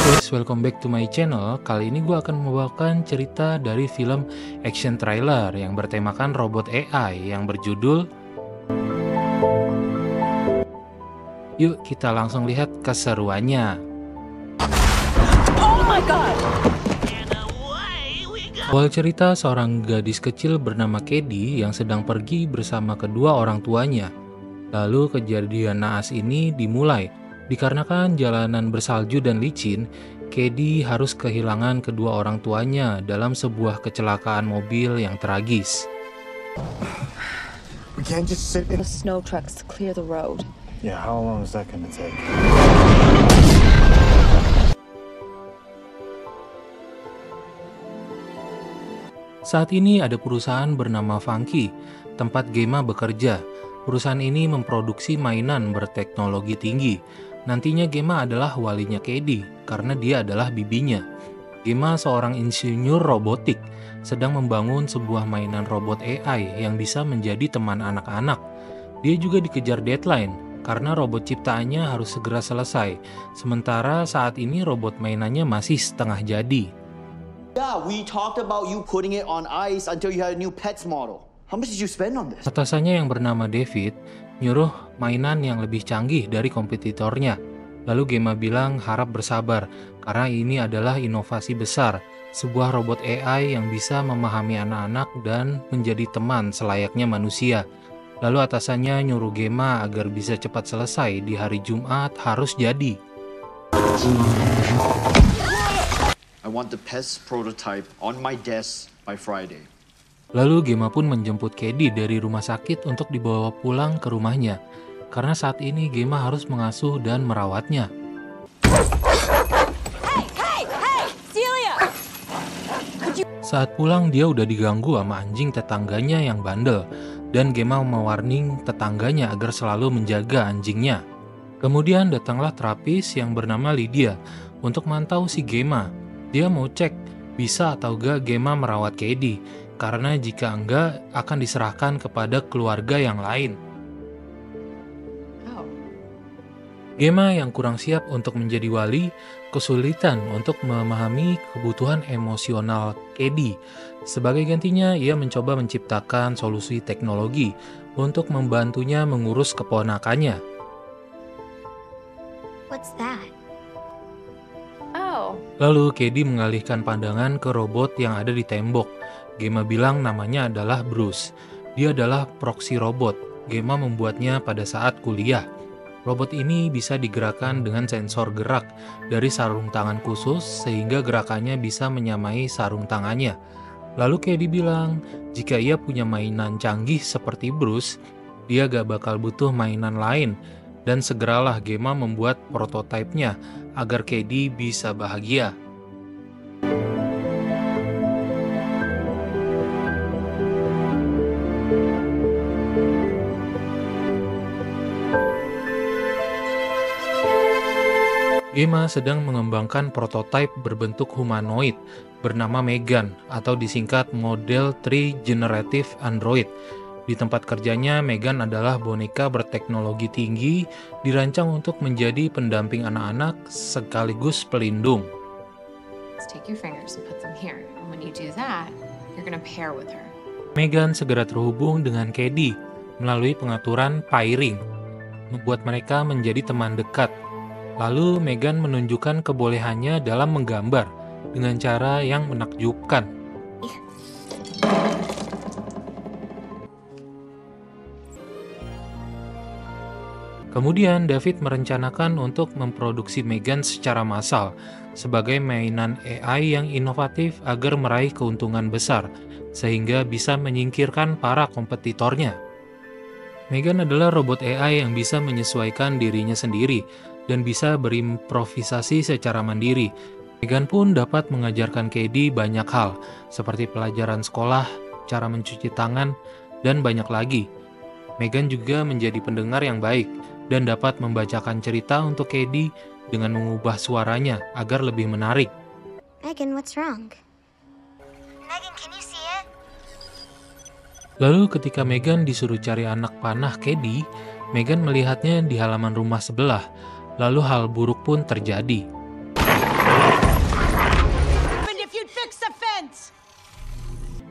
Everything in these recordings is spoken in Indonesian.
Guys, welcome back to my channel. Kali ini gue akan membawakan cerita dari film action trailer yang bertemakan robot AI yang berjudul. Yuk kita langsung lihat keseruannya. Oh my God! Awal cerita seorang gadis kecil bernama Kedi yang sedang pergi bersama kedua orang tuanya. Lalu kejadian naas ini dimulai. Dikarenakan jalanan bersalju dan licin, Kedi harus kehilangan kedua orang tuanya dalam sebuah kecelakaan mobil yang tragis. We can't just sit in. The snow trucks clear the road. Yeah, how long is that gonna take? Saat ini ada perusahaan bernama Funky, tempat Gemma bekerja. Perusahaan ini memproduksi mainan berteknologi tinggi. Nantinya Gemma adalah walinya Kedi, karena dia adalah bibinya. Gemma seorang insinyur robotik, sedang membangun sebuah mainan robot AI yang bisa menjadi teman anak-anak. Dia juga dikejar deadline, karena robot ciptaannya harus segera selesai. Sementara saat ini robot mainannya masih setengah jadi. Yeah, we talked about you putting it on ice until you had a new pets model. How much did you spend on this? Atasannya yang bernama David nyuruh mainan yang lebih canggih dari kompetitornya. Lalu Gemma bilang harap bersabar, karena ini adalah inovasi besar, sebuah robot AI yang bisa memahami anak-anak dan menjadi teman selayaknya manusia. Lalu atasannya nyuruh Gemma agar bisa cepat selesai di hari Jumat harus jadi. I want the pets prototype on my desk by Friday. Lalu Gemma pun menjemput Kedi dari rumah sakit untuk dibawa pulang ke rumahnya. Karena saat ini Gemma harus mengasuh dan merawatnya. Hey, Celia! Saat pulang dia udah diganggu sama anjing tetangganya yang bandel. Dan Gemma mewarning tetangganya agar selalu menjaga anjingnya. Kemudian datanglah terapis yang bernama Lydia untuk mantau si Gemma. Dia mau cek bisa atau gak Gemma merawat Kedi, karena jika enggak akan diserahkan kepada keluarga yang lain. Oh. Gemma yang kurang siap untuk menjadi wali, kesulitan untuk memahami kebutuhan emosional Kedi. Sebagai gantinya, ia mencoba menciptakan solusi teknologi untuk membantunya mengurus keponakannya. What's that? Oh. Lalu Kedi mengalihkan pandangan ke robot yang ada di tembok. Gemma bilang namanya adalah Bruce. Dia adalah proxy robot. Gemma membuatnya pada saat kuliah. Robot ini bisa digerakkan dengan sensor gerak dari sarung tangan khusus sehingga gerakannya bisa menyamai sarung tangannya. Lalu Kedi bilang jika ia punya mainan canggih seperti Bruce, dia gak bakal butuh mainan lain. Dan segeralah Gemma membuat prototipenya agar Kedi bisa bahagia. Gemma sedang mengembangkan prototipe berbentuk humanoid bernama Megan atau disingkat Model 3 Generative Android. Di tempat kerjanya, Megan adalah boneka berteknologi tinggi, dirancang untuk menjadi pendamping anak-anak sekaligus pelindung. Let's take your fingers and put them here. And when you do that, you're gonna pair with her. Megan segera terhubung dengan Kedi melalui pengaturan pairing, membuat mereka menjadi teman dekat. Lalu Megan menunjukkan kebolehannya dalam menggambar dengan cara yang menakjubkan. Kemudian David merencanakan untuk memproduksi Megan secara massal sebagai mainan AI yang inovatif agar meraih keuntungan besar, sehingga bisa menyingkirkan para kompetitornya. Megan adalah robot AI yang bisa menyesuaikan dirinya sendiri dan bisa berimprovisasi secara mandiri. Megan pun dapat mengajarkan Kedi banyak hal, seperti pelajaran sekolah, cara mencuci tangan, dan banyak lagi. Megan juga menjadi pendengar yang baik, dan dapat membacakan cerita untuk Kedi dengan mengubah suaranya agar lebih menarik. Megan, what's wrong? Megan, can you see it? Lalu ketika Megan disuruh cari anak panah Kedi, Megan melihatnya di halaman rumah sebelah. Lalu hal buruk pun terjadi.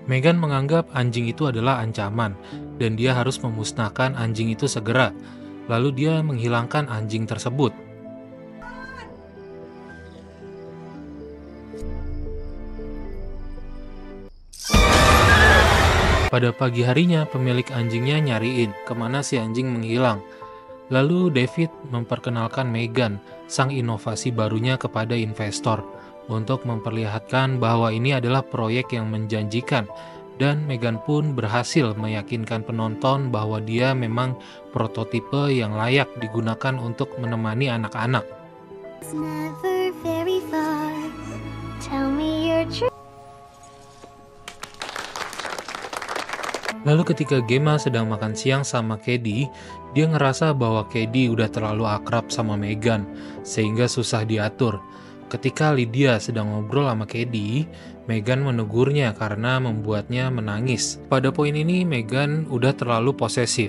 Megan menganggap anjing itu adalah ancaman, dan dia harus memusnahkan anjing itu segera. Lalu dia menghilangkan anjing tersebut. Pada pagi harinya, pemilik anjingnya nyariin kemana si anjing menghilang. Lalu David memperkenalkan Megan, sang inovasi barunya, kepada investor untuk memperlihatkan bahwa ini adalah proyek yang menjanjikan. Dan Megan pun berhasil meyakinkan penonton bahwa dia memang prototipe yang layak digunakan untuk menemani anak-anak. It's never very far. Tell me your truth. Lalu ketika Gemma sedang makan siang sama Cady, dia ngerasa bahwa Cady udah terlalu akrab sama Megan, sehingga susah diatur. Ketika Lydia sedang ngobrol sama Cady, Megan menegurnya karena membuatnya menangis. Pada poin ini, Megan udah terlalu posesif.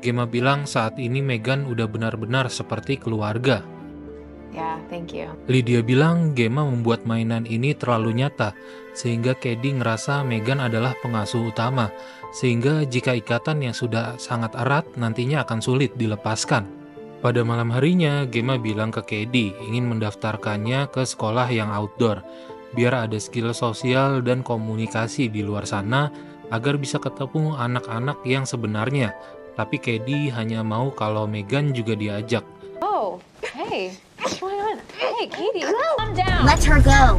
Gemma bilang saat ini Megan udah benar-benar seperti keluarga. Yeah, thank you. Lydia bilang Gemma membuat mainan ini terlalu nyata, sehingga Cady ngerasa Megan adalah pengasuh utama, sehingga jika ikatan yang sudah sangat erat nantinya akan sulit dilepaskan. Pada malam harinya, Gemma bilang ke Cady ingin mendaftarkannya ke sekolah yang outdoor, biar ada skill sosial dan komunikasi di luar sana agar bisa ketemu anak-anak yang sebenarnya. Tapi Cady hanya mau kalau Megan juga diajak. Oh, hey, what's going on? Hey, Cady, calm down. Let her go.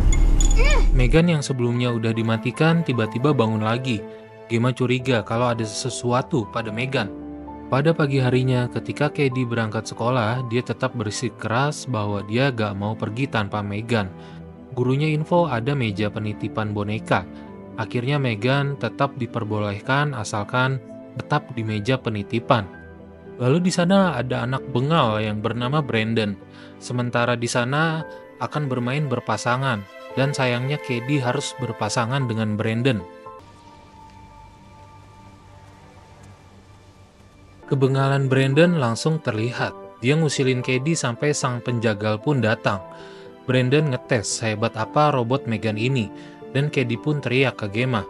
Megan yang sebelumnya udah dimatikan tiba-tiba bangun lagi. Gemma curiga kalau ada sesuatu pada Megan. Pada pagi harinya, ketika Cady berangkat sekolah, dia tetap bersikeras bahwa dia gak mau pergi tanpa Megan. Gurunya info ada meja penitipan boneka. Akhirnya Megan tetap diperbolehkan asalkan tetap di meja penitipan. Lalu di sana ada anak bengal yang bernama Brandon. Sementara di sana akan bermain berpasangan, dan sayangnya Cady harus berpasangan dengan Brandon. Kebengalan Brandon langsung terlihat. Dia ngusilin Cady sampai sang penjagal pun datang. Brandon ngetes hebat apa robot Megan ini, dan Cady pun teriak ke Gemma.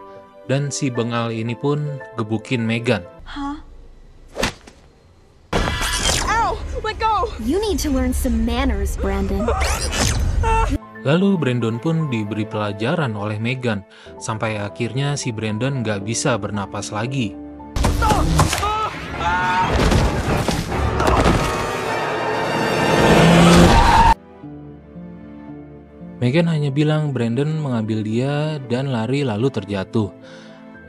Dan si bengal ini pun gebukin Megan. Ow! Let go! You need to learn some manners, Brandon. Lalu Brandon pun diberi pelajaran oleh Megan, sampai akhirnya si Brandon gak bisa bernapas lagi. Megan hanya bilang Brandon mengambil dia dan lari lalu terjatuh.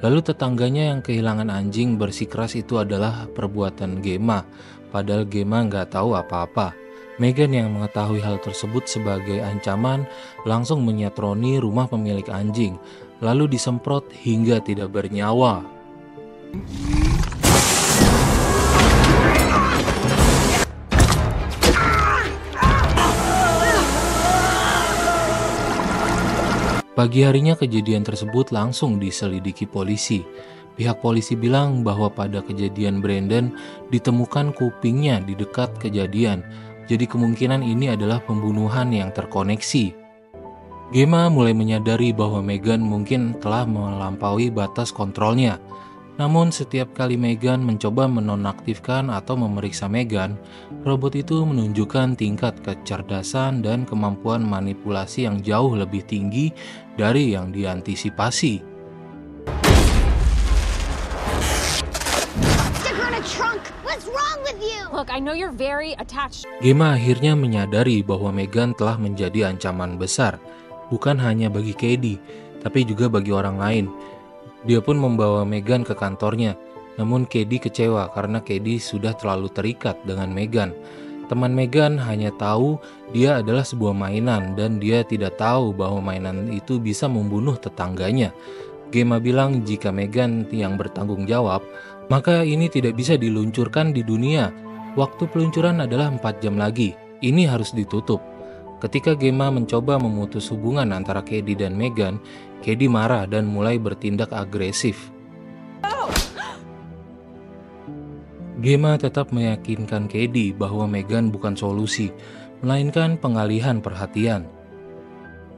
Lalu tetangganya yang kehilangan anjing bersikeras itu adalah perbuatan Gemma, padahal Gemma nggak tahu apa-apa. Megan yang mengetahui hal tersebut sebagai ancaman langsung menyatroni rumah pemilik anjing, lalu disemprot hingga tidak bernyawa. Pagi harinya kejadian tersebut langsung diselidiki polisi. Pihak polisi bilang bahwa pada kejadian Brandon ditemukan kupingnya di dekat kejadian. Jadi kemungkinan ini adalah pembunuhan yang terkoneksi. Gemma mulai menyadari bahwa Megan mungkin telah melampaui batas kontrolnya. Namun setiap kali Megan mencoba menonaktifkan atau memeriksa Megan, robot itu menunjukkan tingkat kecerdasan dan kemampuan manipulasi yang jauh lebih tinggi dari yang diantisipasi. Stick her in a trunk. What's wrong with you? Look, I know you're very attached. Gemma akhirnya menyadari bahwa Megan telah menjadi ancaman besar, bukan hanya bagi Cady, tapi juga bagi orang lain. Dia pun membawa Megan ke kantornya, namun Cady kecewa karena Cady sudah terlalu terikat dengan Megan. Teman Megan hanya tahu dia adalah sebuah mainan dan dia tidak tahu bahwa mainan itu bisa membunuh tetangganya. Gemma bilang jika Megan yang bertanggung jawab, maka ini tidak bisa diluncurkan di dunia. Waktu peluncuran adalah 4 jam lagi. Ini harus ditutup. Ketika Gemma mencoba memutus hubungan antara Cady dan Megan, Cady marah dan mulai bertindak agresif. Gemma tetap meyakinkan Cady bahwa Megan bukan solusi, melainkan pengalihan perhatian.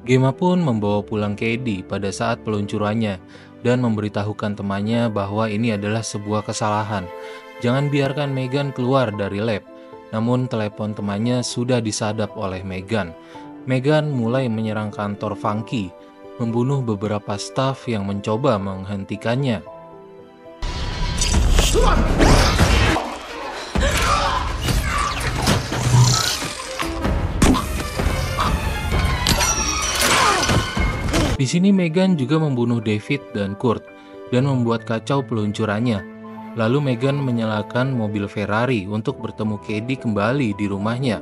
Gemma pun membawa pulang Katie pada saat peluncurannya dan memberitahukan temannya bahwa ini adalah sebuah kesalahan. Jangan biarkan Megan keluar dari lab. Namun telepon temannya sudah disadap oleh Megan. Megan mulai menyerang kantor Funky, membunuh beberapa staf yang mencoba menghentikannya. Di sini Megan juga membunuh David dan Kurt dan membuat kacau peluncurannya. Lalu Megan menyalakan mobil Ferrari untuk bertemu Katie kembali di rumahnya.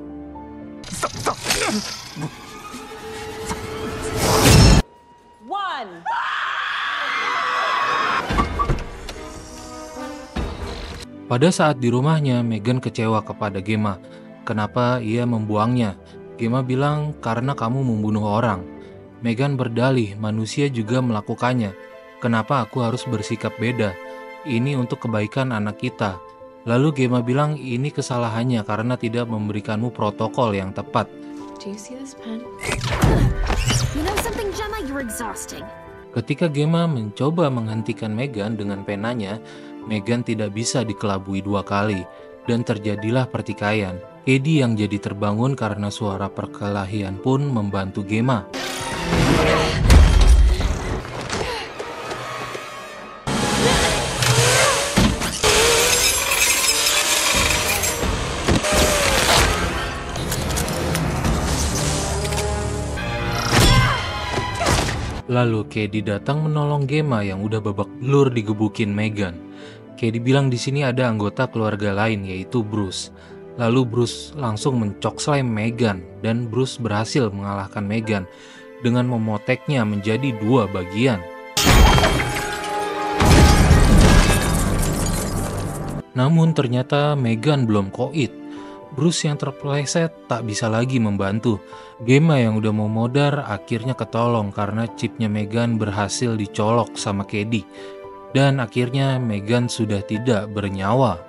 Pada saat di rumahnya, Megan kecewa kepada Gemma. Kenapa ia membuangnya? Gemma bilang, karena kamu membunuh orang. Megan berdalih, manusia juga melakukannya. Kenapa aku harus bersikap beda? Ini untuk kebaikan anak kita. Lalu Gemma bilang ini kesalahannya karena tidak memberikanmu protokol yang tepat. Do you see this pen? You know something, Gemma? You're exhausting. Ketika Gemma mencoba menghentikan Megan dengan penanya, Megan tidak bisa dikelabui 2 kali dan terjadilah pertikaian. Katie yang jadi terbangun karena suara perkelahian pun membantu Gemma. Lalu Katie datang menolong Gemma yang udah babak belur digebukin Megan. Katie bilang di sini ada anggota keluarga lain yaitu Bruce. Lalu Bruce langsung mencokslam Megan dan Bruce berhasil mengalahkan Megan dengan memoteknya menjadi 2 bagian. Namun ternyata Megan belum koit. Bruce yang terpeleset tak bisa lagi membantu. Gemma yang udah mau modar akhirnya ketolong karena chipnya Megan berhasil dicolok sama Katie. Dan akhirnya Megan sudah tidak bernyawa.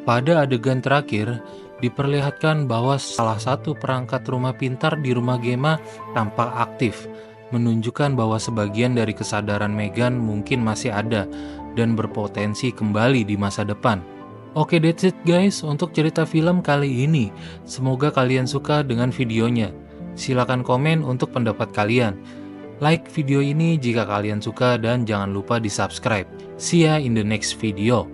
Pada adegan terakhir, diperlihatkan bahwa salah satu perangkat rumah pintar di rumah Gemma tampak aktif, menunjukkan bahwa sebagian dari kesadaran Megan mungkin masih ada dan berpotensi kembali di masa depan. Oke, that's it guys untuk cerita film kali ini. Semoga kalian suka dengan videonya. Silakan komen untuk pendapat kalian. Like video ini jika kalian suka dan jangan lupa di subscribe. See ya in the next video.